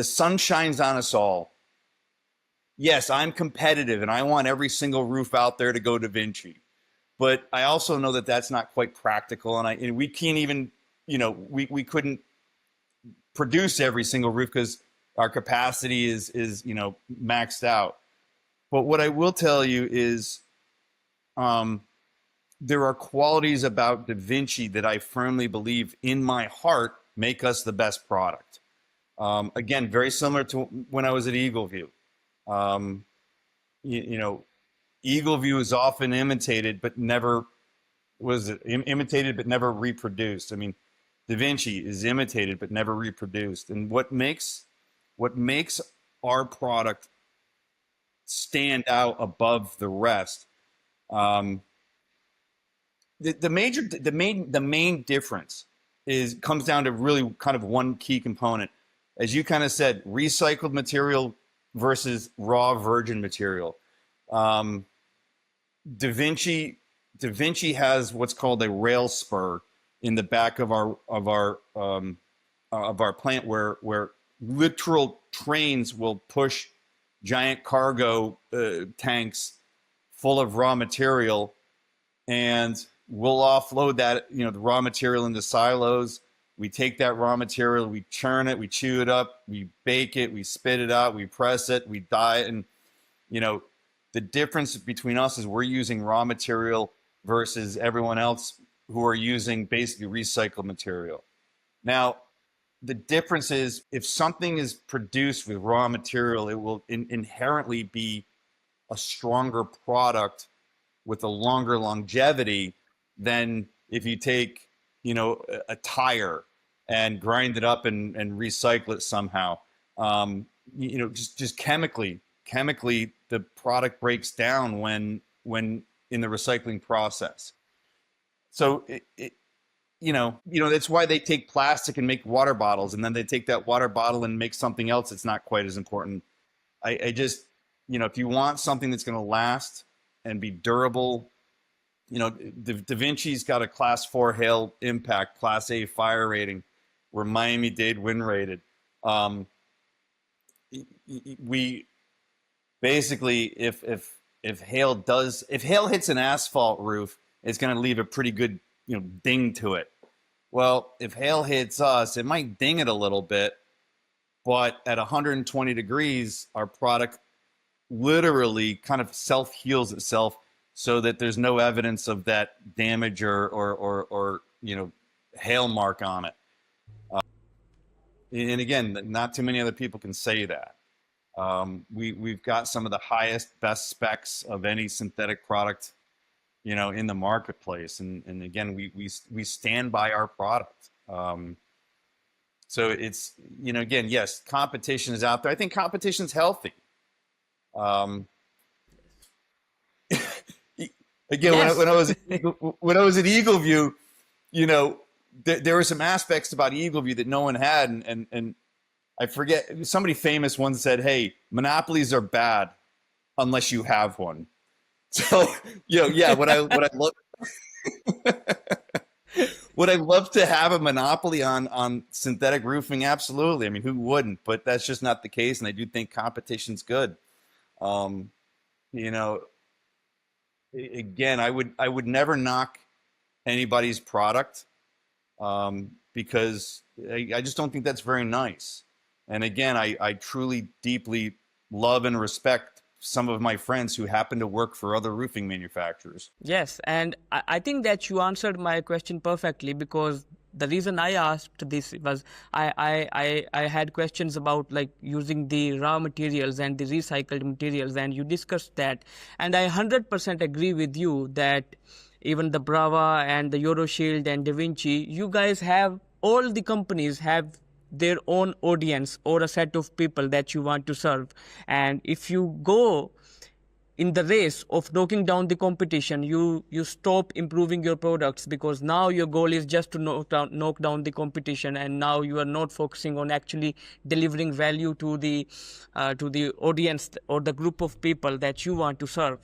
the sun shines on us all. Yes, I'm competitive and I want every single roof out there to go to Vinci. But I also know that that's not quite practical. And we can't even, we couldn't produce every single roof because our capacity is maxed out. But what I will tell you is there are qualities about Da Vinci that I firmly believe in my heart make us the best product. Again, very similar to when I was at Eagleview. Eagleview is often imitated, but never reproduced. I mean, Da Vinci is imitated, but never reproduced. And what makes our product stand out above the rest, the main difference comes down to really kind of one key component. As you kind of said, recycled material versus raw virgin material. Da Vinci has what's called a rail spur in the back of our plant, where literal trains will push giant cargo tanks full of raw material, and we'll offload that the raw material into silos. We take that raw material, we churn it, we chew it up, we bake it, we spit it out, we press it, we dye it, and the difference between us is we're using raw material versus everyone else who are using basically recycled material. Now, the difference is if something is produced with raw material, it will inherently be a stronger product with a longer longevity than if you take, a tire and grind it up and recycle it somehow. Just chemically, the product breaks down when in the recycling process. So that's why they take plastic and make water bottles, and then they take that water bottle and make something else that's not quite as important. I just, if you want something that's going to last and be durable, Da Vinci's got a Class 4 hail impact, Class A fire rating. We're Miami-Dade wind rated. We basically, if hail hits an asphalt roof, it's going to leave a pretty good ding to it. Well, if hail hits us, it might ding it a little bit, but at 120 degrees, our product literally kind of self-heals itself so that there's no evidence of that damage or hail mark on it. And again, not too many other people can say that. We've got some of the highest, best specs of any synthetic product, in the marketplace. And again, we stand by our product. So it's, again, yes, competition is out there. I think competition's healthy. Again, yes. when I was at Eagleview, there were some aspects about Eagleview that no one had, and I forget, somebody famous once said, "Hey, monopolies are bad unless you have one." So, what I love, would I love to have a monopoly on synthetic roofing? Absolutely. I mean, who wouldn't? But that's just not the case, and I do think competition's good. Again, I would never knock anybody's product because I just don't think that's very nice. And again, I truly, deeply love and respect some of my friends who happen to work for other roofing manufacturers. Yes, and I think that you answered my question perfectly, because the reason I asked this was I had questions about like using the raw materials and the recycled materials, and you discussed that, and I 100% agree with you that even the Brava and the Euroshield and Da Vinci, you guys have, all the companies have their own audience or a set of people that you want to serve. And if you go in the race of knocking down the competition, you stop improving your products, because now your goal is just to knock down the competition, and now you are not focusing on actually delivering value to the audience or the group of people that you want to serve.